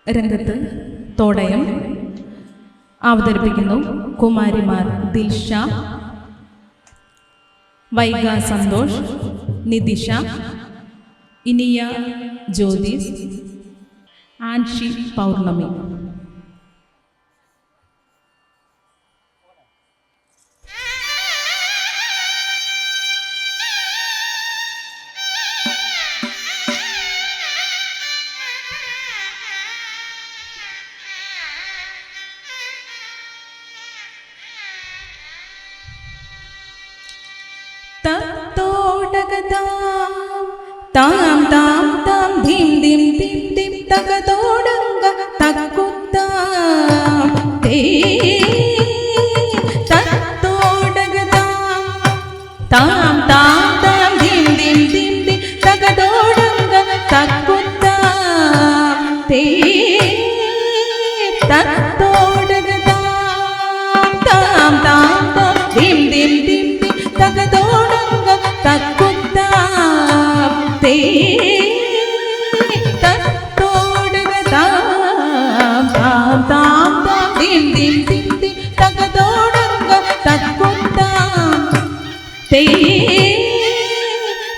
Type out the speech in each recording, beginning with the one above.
രംഗത്ത് തോടയം അവതരിപ്പിക്കുന്നു കുമാരിമാർ ദിൽഷ, വൈഗ സന്തോഷ്, നിതിഷ, ഇനിയ ജ്യോതിസ്, ആൻഷി പൗർണമി. താം താം താം ധിം ധിം ധിം ധിം തകതോടങ്ക തക്കുത്താം തേ തത്തോടകതാം താം താം താം ധിം ധിം ധിം ധിം തകതോടങ്ക തക്കുത്താം തേ തത്തോടകതാം താം താം താം ധിം ധിം ധിം ധിം തകതോടങ്ക തക്കുത്താം തേ തത്തോടകതാം താം താം താം ധിം ധിം ധിം ധിം തകതോടങ്ക തക്കുത്താം തേ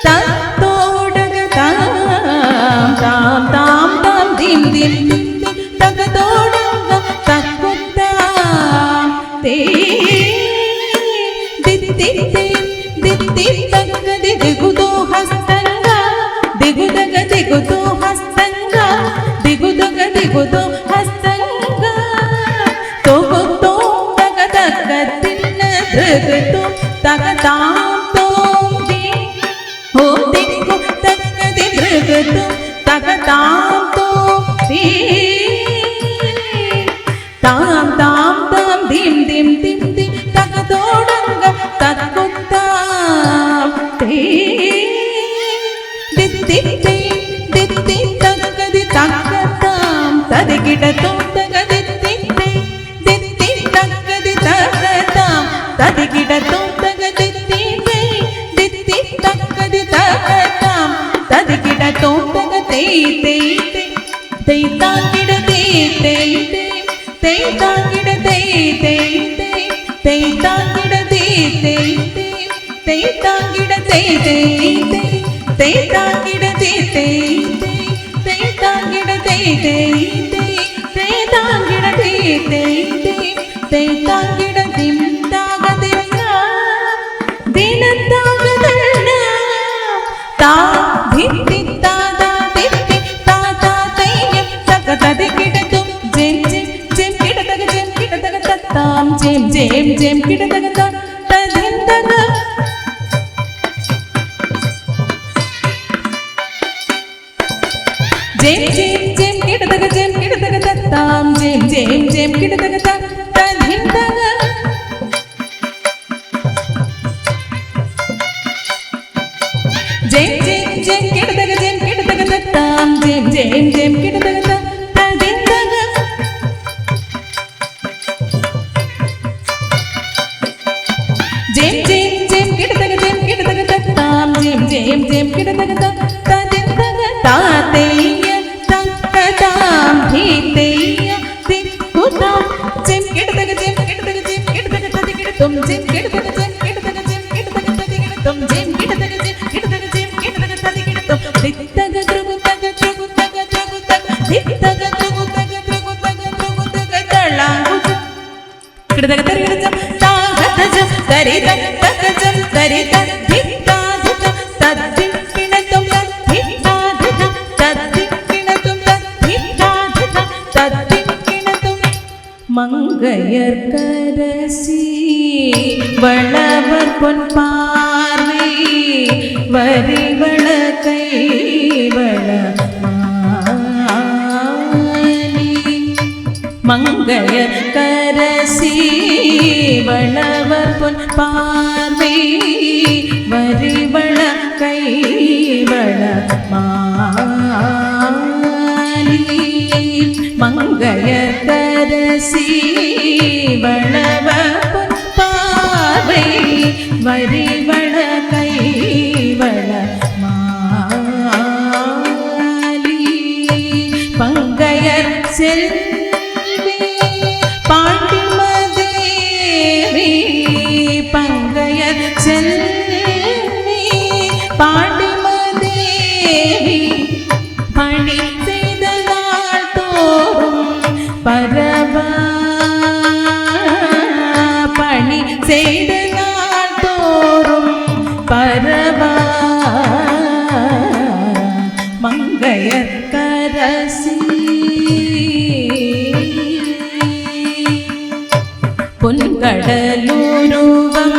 തത്തോടകതാം താം താം താം ധിം ധിം ധിം ധിം തകതോടങ്ക തക്കുത്താം തേ ദിത്തി ദിഗുദോ ഹസ്തംഗ ദിഗുദഗ ദിഗുദോ ഹസ്തംഗ ദിഗുദഗ ദിഗുദോ ഹസ്തംഗ തോഗോ തഗ തഗ തിന്ന ദൃഗതോ തഗ താം തോം ജി ഹോ ദിഗു തഗ ദി ദൃഗതോ തഗ താം തോം ജി താം താം താം ധിം ധിം ധിം ധിം തകതോടങ്ക തക്കുത്താം തേ ദിത്തി ദിത്തി തകതി തകതാം തദികിടതോ തകദിത്തി ദിത്തി തകതി തകതാം തദികിടതോ തകദിത്തി ദിത്തി തകതി തകതാം തദികിടതോ തകതേ തേ തേ താകിട തേ തേ തേ താകിട തേ തേ തേ താകിട തേ തേ തേ താകിട തേ തേ തേ താകിട തേ തേ തേ താകിട തേ തേ തേ താകിട തേ തേ തേ താകിട ദിം താഗതിന ദിനതാഗതന താ ധിത്തി താദാ ദിത്തി താദാ തൈയം തകതദികിടതും ജെം ജെം ജെം കിടതക ജെം കിടതക തത്താം ജെം ജെം ജെം കിടതക തദിന്തക ജെം ജെം ജെം കിടതക തത്താം ജെം ജെം ജെം കിടതക തദിന്തക ജെം ജെം ജെം കിടതക തത്താം ജെം ജെം ജെം കിടതക തദിന്തക ജെം ജെം ജെം കിടതക തത്താം ജെം ജെം ജെം കിടതക തദിന്തക താതേയ തക്കതാം ഭീതേയ ദിക്കുതാം ജെം കിടതക തദികിടതും ജെം കിടതക തദികിടതും ജെം കിടതക തദികിടതും ദിത്തക ദ്രുഗുതക ദ്രുഗുതക ദ്രുഗുതക ദിത്തക ദ്രുഗുതക ദ്രുഗുതക ദ്രുഗുതക തളാംഗുജ കിടതക തരികിടജം താഗതജം തരിത തകജം തരിത ദിത്താദിത തദ്ദിം കിണതും ദിത്താദിത തദ്ദിം കിണതും ദിത്താദിത തദ്ദിം കിണതും മംഗയർക്കരസി വളവർ പൊൻപാർവൈ വരിവള കൈവള മാലി മംഗയർക്കരസി വളവർ പൊൻപാർവൈ വരിവള കൈവള മാലി മംഗയർക്കരസി വളവർ പൊൻപാർവൈ വരിവള കൈവള മാലി പങ്കയർ செல்வி பாண்டிமதேவி பங்கைய செல்வி பாண்டிமதேவி பணி செய்த நாள் தோறும் பரவா பணி செய்த நாள் தோறும் பரவா மங்கையர் கரசி பொன்கடலூருவம்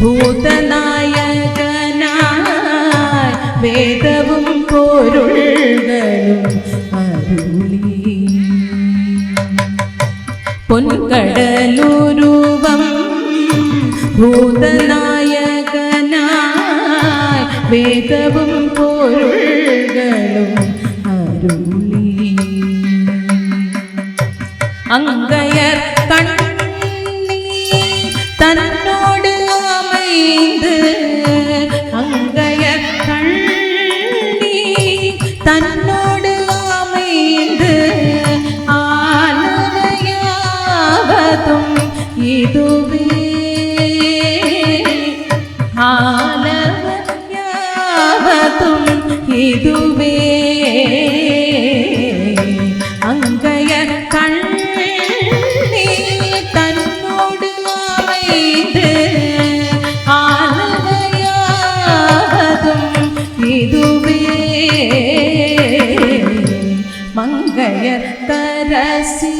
பூதநாயகனாய் வேதவும் பொருள்களும் அருளி பொன்கடலூருவம் பூதநாயகனாய் வேதவும் பொருள்களும் அருளி அங்கையர் கண்ணி தன்னோடு அமைந்து அங்கையர் கண்ணி தன்னோடு அமைந்து ஆலவையாவதும் இதுவே ஆலவையாவதும் இதுவே அங்கையர் கண்ணி தன்னோடு அமைந்து ஆலவையாவதும் இதுவே மங்கையர் கரசி